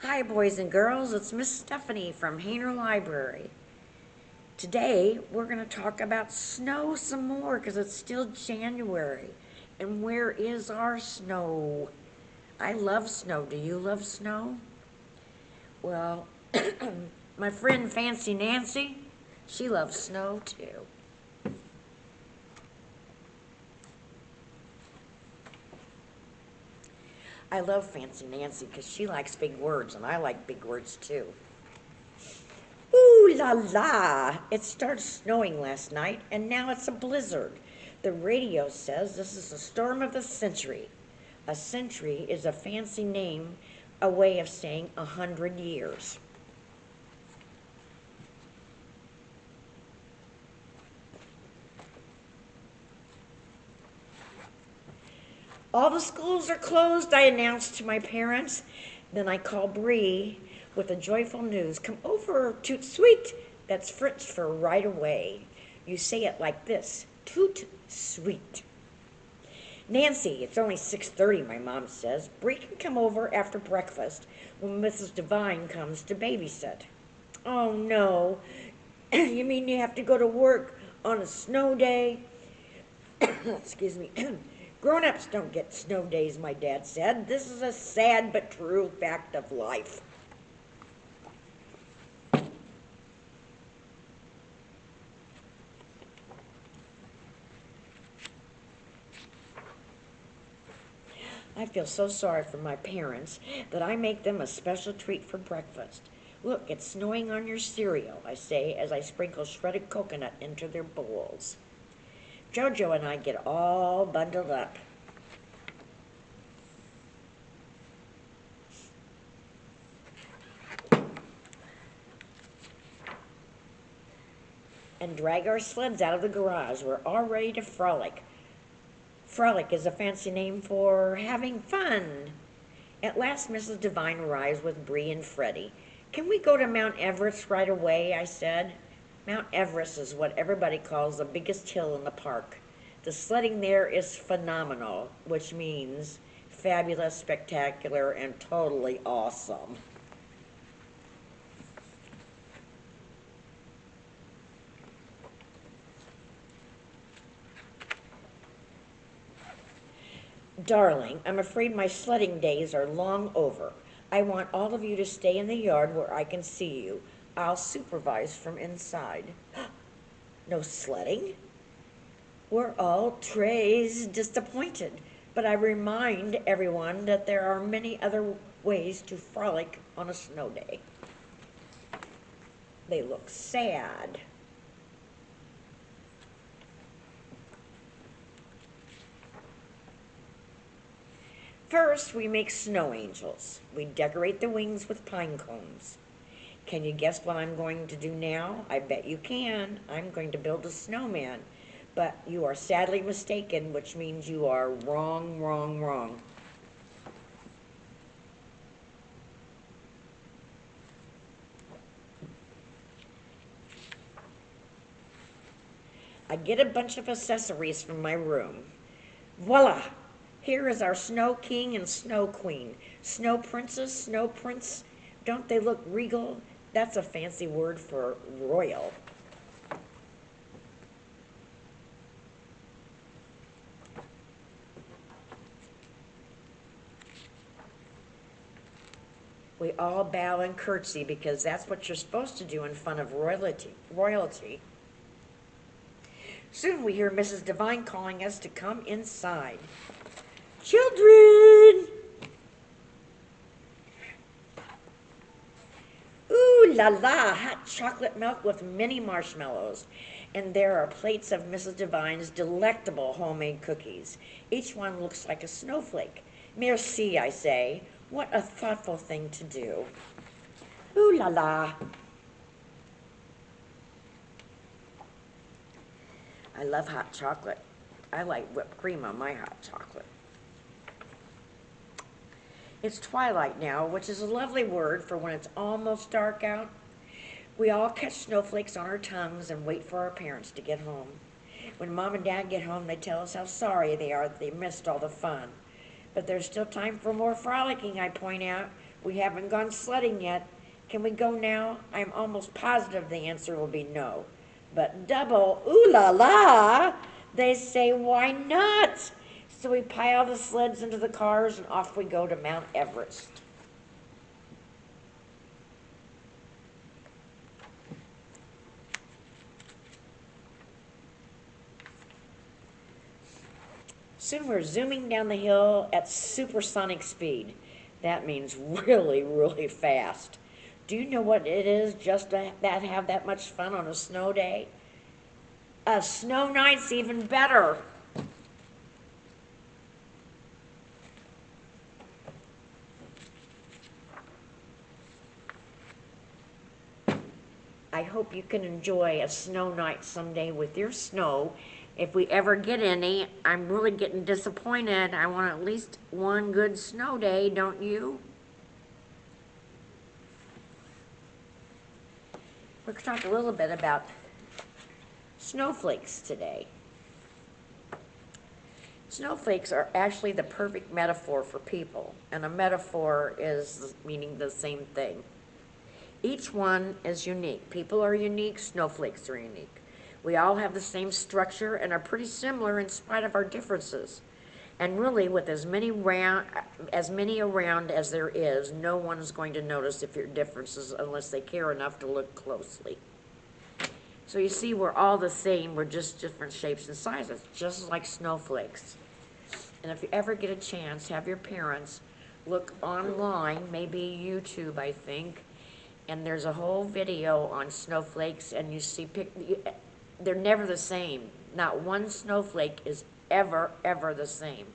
Hi, boys and girls. It's Miss Stephanie from Hainer Library. Today, we're going to talk about snow some more because it's still January. And where is our snow? I love snow. Do you love snow? Well, my friend Fancy Nancy, she loves snow too. I love Fancy Nancy because she likes big words, and I like big words too. Ooh la la! It started snowing last night, and now it's a blizzard. The radio says this is the storm of the century. A century is a fancy name, a way of saying 100 years. All the schools are closed, I announced to my parents. Then I called Bree with the joyful news. Come over, toot sweet. That's French for right away. You say it like this, toot sweet. Nancy, it's only 6:30, my mom says. Bree can come over after breakfast when Mrs. Devine comes to babysit. Oh no. You mean you have to go to work on a snow day? Excuse me. Grown-ups don't get snow days, my dad said. This is a sad but true fact of life. I feel so sorry for my parents that I make them a special treat for breakfast. Look, it's snowing on your cereal, I say as I sprinkle shredded coconut into their bowls. Jojo and I get all bundled up and drag our sleds out of the garage. We're all ready to frolic. Frolic is a fancy name for having fun. At last, Mrs. Devine arrives with Bree and Freddie. Can we go to Mount Everest right away? I said. Mount Everest is what everybody calls the biggest hill in the park. The sledding there is phenomenal, which means fabulous, spectacular, and totally awesome. Darling, I'm afraid my sledding days are long over. I want all of you to stay in the yard where I can see you. I'll supervise from inside. No sledding? We're all trays disappointed, but I remind everyone that there are many other ways to frolic on a snow day. They look sad. First, we make snow angels. We decorate the wings with pine cones. Can you guess what I'm going to do now? I bet you can. I'm going to build a snowman. But you are sadly mistaken, which means you are wrong, wrong, wrong. I get a bunch of accessories from my room. Voila! Here is our Snow King and Snow Queen. Snow Princess, Snow Prince. Don't they look regal? That's a fancy word for royal. We all bow and curtsy because that's what you're supposed to do in front of royalty. Soon we hear Mrs. Devine calling us to come inside. Children! Ooh la la, hot chocolate milk with mini marshmallows. And there are plates of Mrs. Devine's delectable homemade cookies. Each one looks like a snowflake. Merci, I say. What a thoughtful thing to do. Ooh la la. I love hot chocolate. I like whipped cream on my hot chocolate. It's twilight now, which is a lovely word for when it's almost dark out. We all catch snowflakes on our tongues and wait for our parents to get home. When Mom and Dad get home, they tell us how sorry they are that they missed all the fun. But there's still time for more frolicking, I point out. We haven't gone sledding yet. Can we go now? I'm almost positive the answer will be no. But double, ooh la la, they say, why not? So we pile the sleds into the cars and off we go to Mount Everest. Soon we're zooming down the hill at supersonic speed. That means really, really fast. Do you know what it is just to have that much fun on a snow day? A snow night's even better. I hope you can enjoy a snow night someday with your snow. If we ever get any, I'm really getting disappointed. I want at least one good snow day, don't you? We're going to talk a little bit about snowflakes today. Snowflakes are actually the perfect metaphor for people, and a metaphor is meaning the same thing. Each one is unique. People are unique, snowflakes are unique. We all have the same structure and are pretty similar in spite of our differences. And really, with as many around as there is, no one is going to notice if your differences unless they care enough to look closely. So you see, we're all the same, we're just different shapes and sizes, just like snowflakes. And if you ever get a chance, have your parents look online, maybe YouTube, I think, and there's a whole video on snowflakes, and you see, they're never the same. Not one snowflake is ever the same.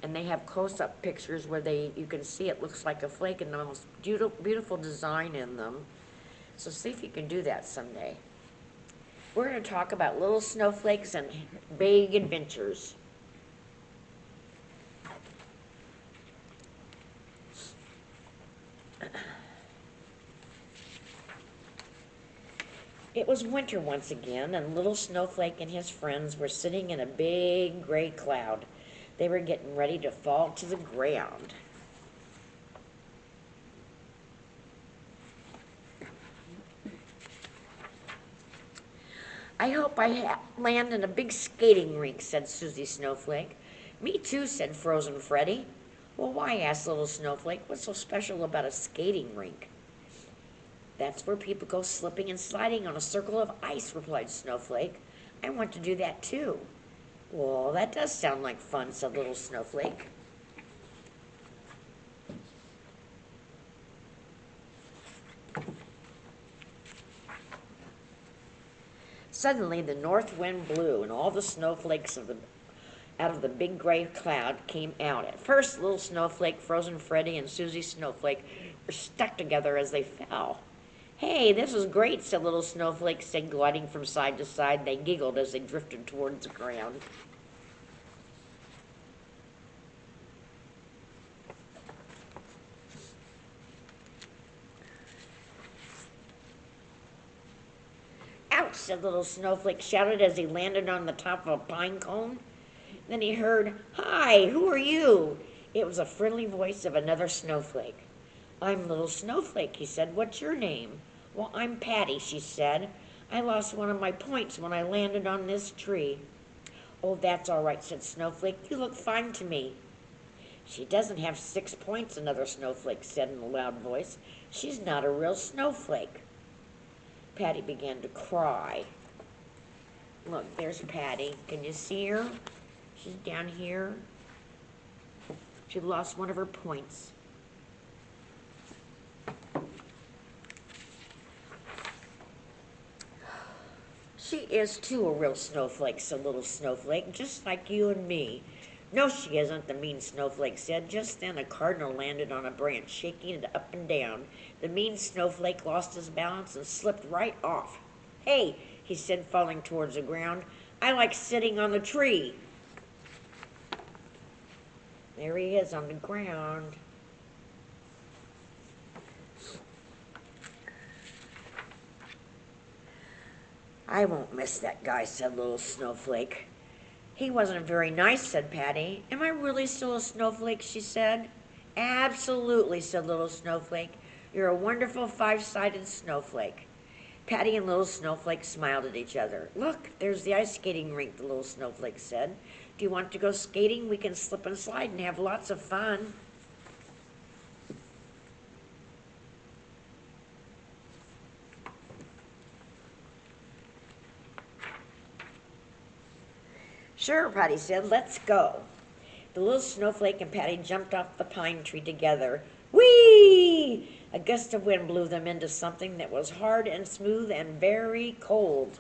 And they have close-up pictures where you can see it looks like a flake and the most beautiful design in them. So see if you can do that someday. We're going to talk about little snowflakes and big adventures. It was winter once again, and little Snowflake and his friends were sitting in a big gray cloud. They were getting ready to fall to the ground. I hope I land in a big skating rink, said Susie Snowflake. Me too, said Frozen Freddie. Well, why, asked little Snowflake, what's so special about a skating rink? That's where people go slipping and sliding on a circle of ice, replied Snowflake. I want to do that too. Well, that does sound like fun, said little Snowflake. Suddenly the north wind blew, and all the snowflakes out of the big gray cloud came out. At first, little Snowflake, Frozen Freddie, and Susie Snowflake were stuck together as they fell. Hey, this is great, said little Snowflake, said gliding from side to side. They giggled as they drifted towards the ground. Ouch, said little Snowflake, shouted as he landed on the top of a pine cone. Then he heard, Hi, who are you? It was a friendly voice of another snowflake. I'm little Snowflake, he said. What's your name? Well, I'm Patty, she said. I lost one of my points when I landed on this tree. Oh, that's all right, said Snowflake. You look fine to me. She doesn't have 6 points, another snowflake said in a loud voice. She's not a real snowflake. Patty began to cry. Look, there's Patty. Can you see her? She's down here. She lost one of her points. She is too a real snowflake, said little Snowflake, just like you and me. No, she isn't, the mean snowflake said. Just then a cardinal landed on a branch, shaking it up and down. The mean snowflake lost his balance and slipped right off. Hey, he said, falling towards the ground, I like sitting on the tree. There he is on the ground. I won't miss that guy, said little Snowflake. He wasn't very nice, said Patty. Am I really still a snowflake, she said. Absolutely, said Little Snowflake. You're a wonderful five-sided snowflake. Patty and Little Snowflake smiled at each other. Look, there's the ice skating rink, the Little Snowflake said. Do you want to go skating? We can slip and slide and have lots of fun. Sure, Patty said. Let's go. The Little Snowflake and Patty jumped off the pine tree together. Whee! A gust of wind blew them into something that was hard and smooth and very cold.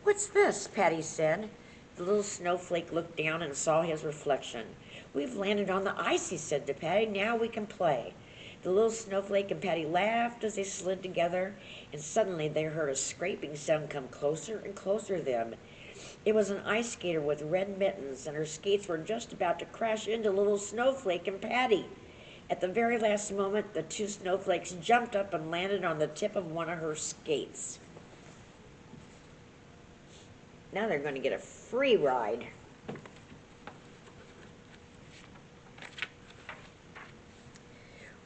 What's this? Patty said. The Little Snowflake looked down and saw his reflection. We've landed on the ice, he said to Patty. Now we can play. The Little Snowflake and Patty laughed as they slid together, and suddenly they heard a scraping sound come closer and closer to them. It was an ice skater with red mittens, and her skates were just about to crash into Little Snowflake and Patty. At the very last moment, the two snowflakes jumped up and landed on the tip of one of her skates. Now they're going to get a free ride.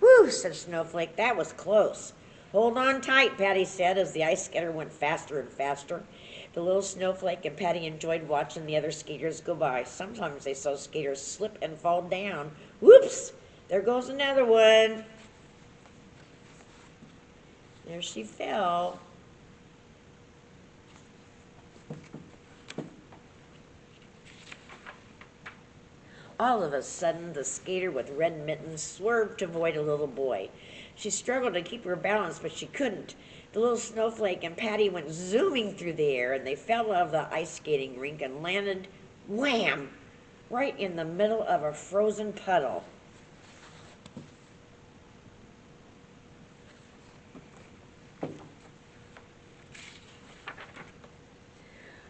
Whew, said Snowflake, that was close. Hold on tight, Patty said as the ice skater went faster and faster. The Little Snowflake and Patty enjoyed watching the other skaters go by. Sometimes they saw skaters slip and fall down. Whoops! There goes another one. There she fell. All of a sudden, the skater with red mittens swerved to avoid a little boy. She struggled to keep her balance, but she couldn't. The Little Snowflake and Patty went zooming through the air, and they fell out of the ice skating rink and landed, wham, right in the middle of a frozen puddle.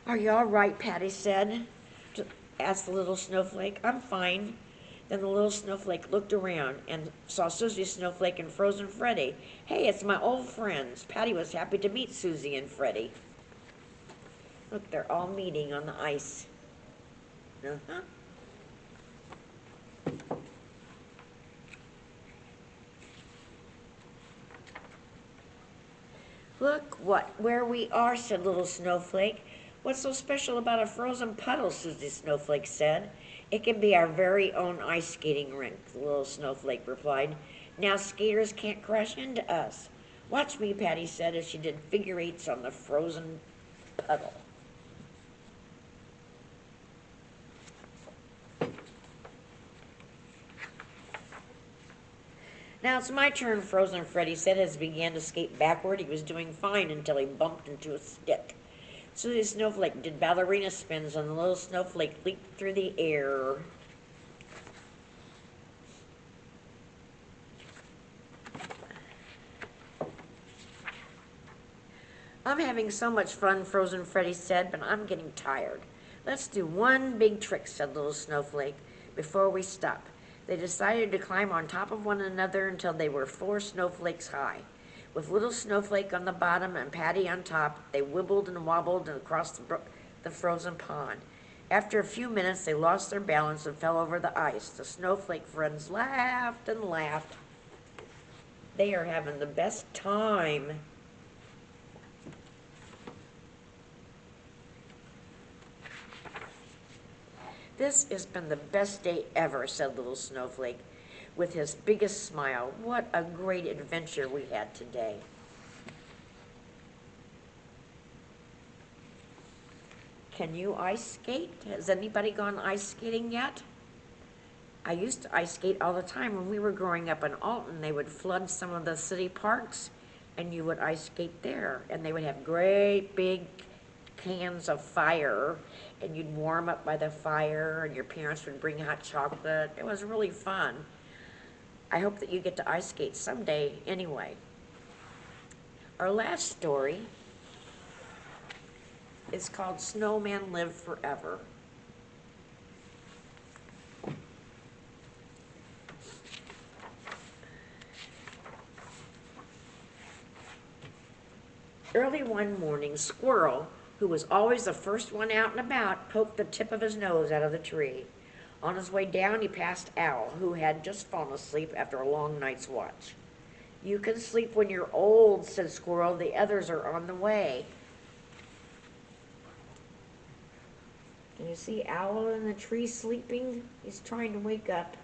Are you all right? Patty said, asked the Little Snowflake. I'm fine. Then the Little Snowflake looked around and saw Susie Snowflake and Frozen Freddie. Hey, it's my old friends. Patty was happy to meet Susie and Freddie. Look, they're all meeting on the ice. Uh-huh. Look where we are, said Little Snowflake. What's so special about a frozen puddle, Susie Snowflake said. It can be our very own ice skating rink, the Little Snowflake replied. Now skaters can't crash into us. Watch me, Patty said as she did figure eights on the frozen puddle. Now it's my turn, Frozen Freddie said as he began to skate backward. He was doing fine until he bumped into a stick. Susie Snowflake did ballerina spins, and the Little Snowflake leaped through the air. I'm having so much fun, Frozen Freddie said, but I'm getting tired. Let's do one big trick, said Little Snowflake, before we stop. They decided to climb on top of one another until they were 4 snowflakes high. With Little Snowflake on the bottom and Patty on top, they wibbled and wobbled across the frozen pond. After a few minutes, they lost their balance and fell over the ice. The snowflake friends laughed and laughed. They are having the best time. This has been the best day ever, said Little Snowflake with his biggest smile. What a great adventure we had today. Can you ice skate? Has anybody gone ice skating yet? I used to ice skate all the time when we were growing up in Alton. They would flood some of the city parks and you would ice skate there. And they would have great big cans of fire and you'd warm up by the fire and your parents would bring hot chocolate. It was really fun. I hope that you get to ice skate someday anyway. Our last story is called Snowman Lived Forever. Early one morning, Squirrel, who was always the first one out and about, poked the tip of his nose out of the tree. On his way down, he passed Owl, who had just fallen asleep after a long night's watch. "You can sleep when you're old," said Squirrel. "The others are on the way." Can you see Owl in the tree sleeping? He's trying to wake up.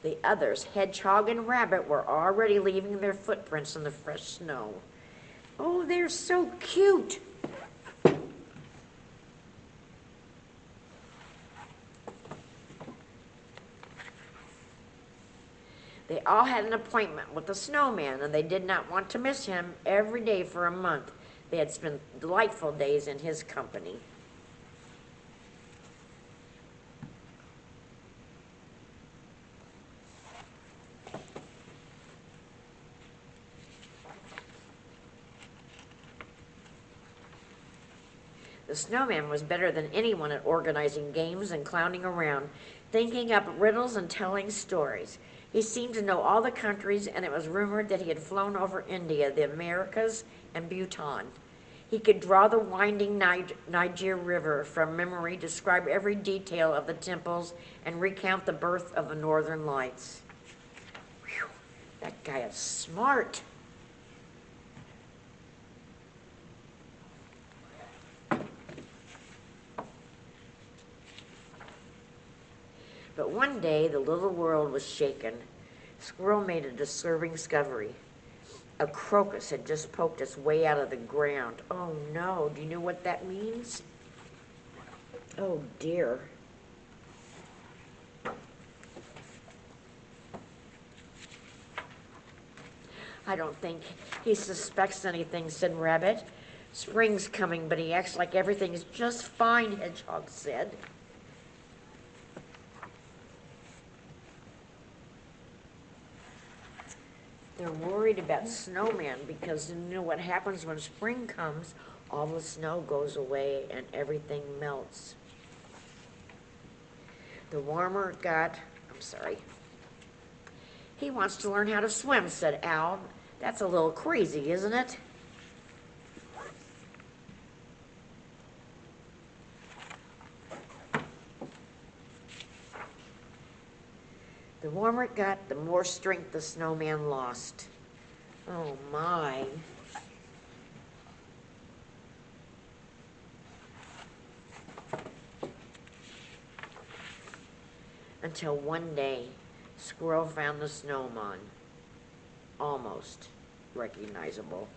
The others, Hedgehog and Rabbit, were already leaving their footprints in the fresh snow. "Oh, they're so cute." They all had an appointment with the Snowman, and they did not want to miss him. Every day for a month, they had spent delightful days in his company. The Snowman was better than anyone at organizing games and clowning around, thinking up riddles and telling stories. He seemed to know all the countries, and it was rumored that he had flown over India, the Americas, and Bhutan. He could draw the winding Niger River from memory, describe every detail of the temples, and recount the birth of the Northern Lights. Whew, that guy is smart. But one day, the little world was shaken. Squirrel made a disturbing discovery. A crocus had just poked its way out of the ground. Oh no, do you know what that means? Oh dear. "I don't think he suspects anything," said Rabbit. "Spring's coming, but he acts like everything's just fine," Hedgehog said. They're worried about Snowman because you know what happens when spring comes? All the snow goes away and everything melts. The warmer it got, "He wants to learn how to swim," said Owl. "That's a little crazy, isn't it?" The warmer it got, the more strength the Snowman lost. Oh my. Until one day, Squirrel found the Snowman almost recognizable.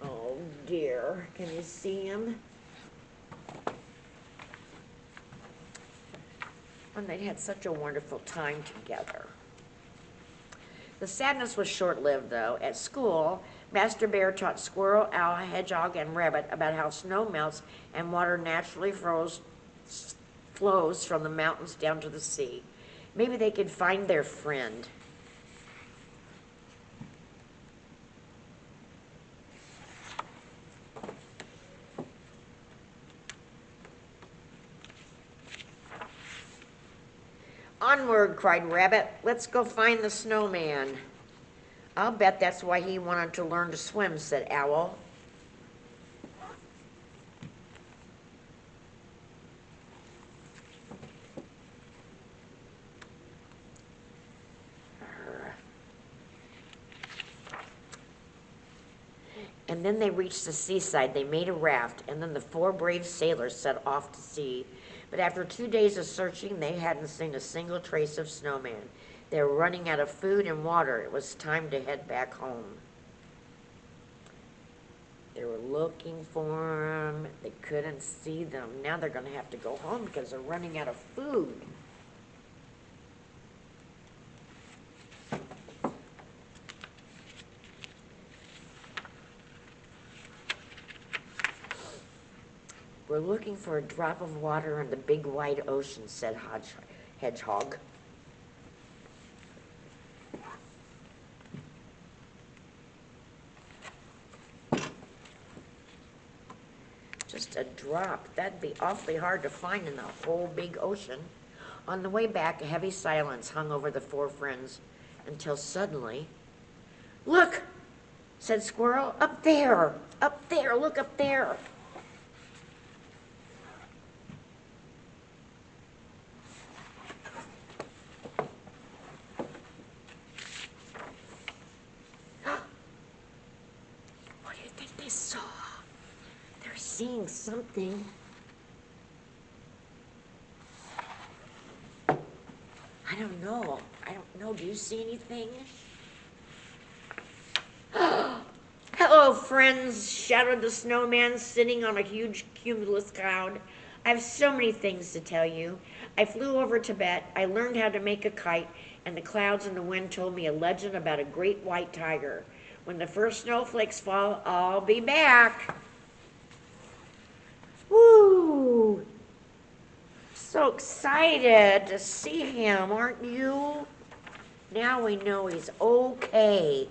Oh dear, can you see him? And they'd had such a wonderful time together. The sadness was short-lived, though. At school, Master Bear taught Squirrel, Owl, Hedgehog, and Rabbit about how snow melts and water naturally flows from the mountains down to the sea. Maybe they could find their friend. "Onward," cried Rabbit. "Let's go find the Snowman." "I'll bet that's why he wanted to learn to swim," said Owl. And then they reached the seaside. They made a raft, and then the 4 brave sailors set off to sea. But after 2 days of searching, they hadn't seen a single trace of Snowman. They were running out of food and water. It was time to head back home. They were looking for them. They couldn't see them. Now they're going to have to go home because they're running out of food. "We're looking for a drop of water in the big wide ocean," said Hedgehog. Just a drop. That'd be awfully hard to find in the whole big ocean. On the way back, a heavy silence hung over the four friends until suddenly, "Look," said Squirrel, "up there, look up there." What do you think they saw? They're seeing something. I don't know. Do you see anything? "Hello, friends," shouted the snowman, sitting on a huge cumulus cloud. "I have so many things to tell you. I flew over Tibet, I learned how to make a kite, and the clouds and the wind told me a legend about a great white tiger. When the first snowflakes fall, I'll be back." Woo! So excited to see him, aren't you? Now we know he's okay.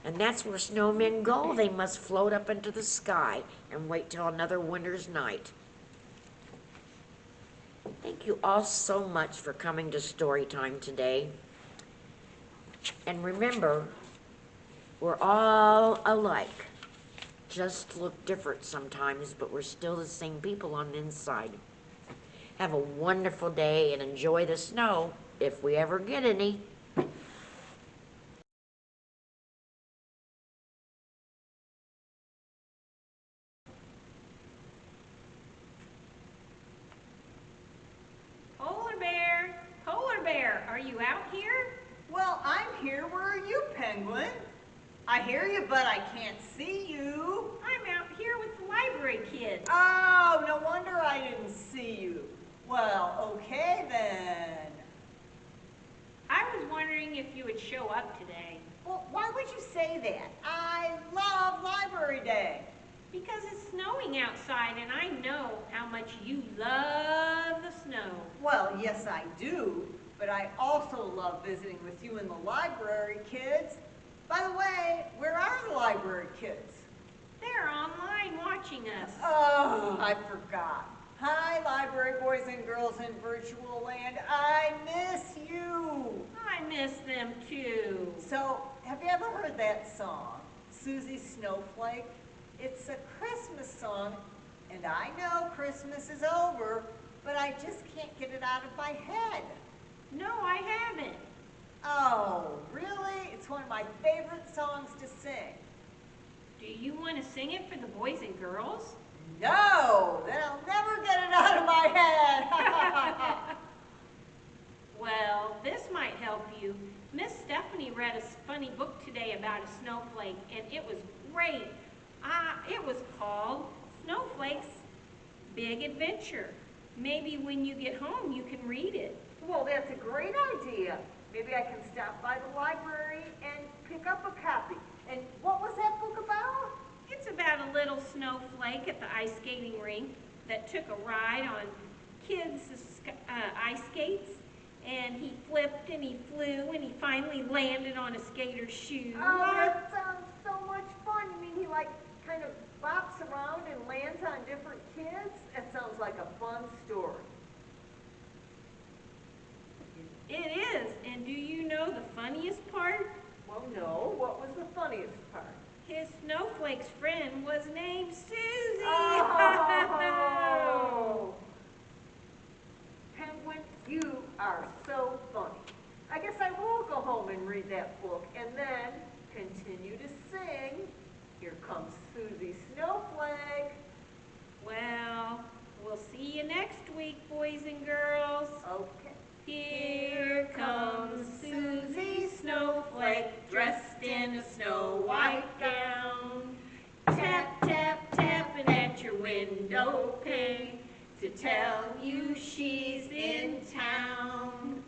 And that's where snowmen go. They must float up into the sky and wait till another winter's night. Thank you all so much for coming to story time today. And remember, we're all alike. Just look different sometimes, but we're still the same people on the inside. Have a wonderful day and enjoy the snow, if we ever get any. Polar bear, are you out here? Well, I'm here. Where are you, Penguin? I hear you, but I can't see you. I'm out here with the library kids. Oh, no wonder I didn't see you. Well, okay then. I was wondering if you would show up today. Well, why would you say that? I love Library Day. Because it's snowing outside and I know how much you love the snow. Well, yes, I do, but I also love visiting with you in the library, kids. By the way, where are the library kids? They're online watching us. Oh, I forgot. Hi, library boys and girls in virtual land. I miss you. I miss them too. So, have you ever heard that song, Susie Snowflake? It's a Christmas song, and I know Christmas is over, but I just can't get it out of my head. No, I haven't. Oh, really? It's one of my favorite songs to sing. Do you want to sing it for the boys and girls? No, then I'll never get it out of my head. Well, this might help you. Miss Stephanie read a funny book today about a snowflake, and it was great. It was called Snowflakes Big Adventure. Maybe when you get home you can read it. Well, that's a great idea. Maybe I can stop by the library and pick up a copy. And what was that book about? It's about a little snowflake at the ice skating rink that took a ride on kids' ice skates. And he flipped and he flew and he finally landed on a skater's shoe. Oh, that sounds so much fun. You mean he kind of bops around and lands on different kids? That sounds like a fun story. It is. And do you know the funniest part? Well, no. What was the funniest part? His snowflake's friend was named Susie. Oh! Penguin, you are so funny. I guess I will go home and read that book and then continue to sing. Here comes Susie Snowflake. Well, we'll see you next week, boys and girls. Okay. Here comes Susie Snowflake, dressed in a snow white gown. Tap, tap, tapping at your window pane to tell you she's in town.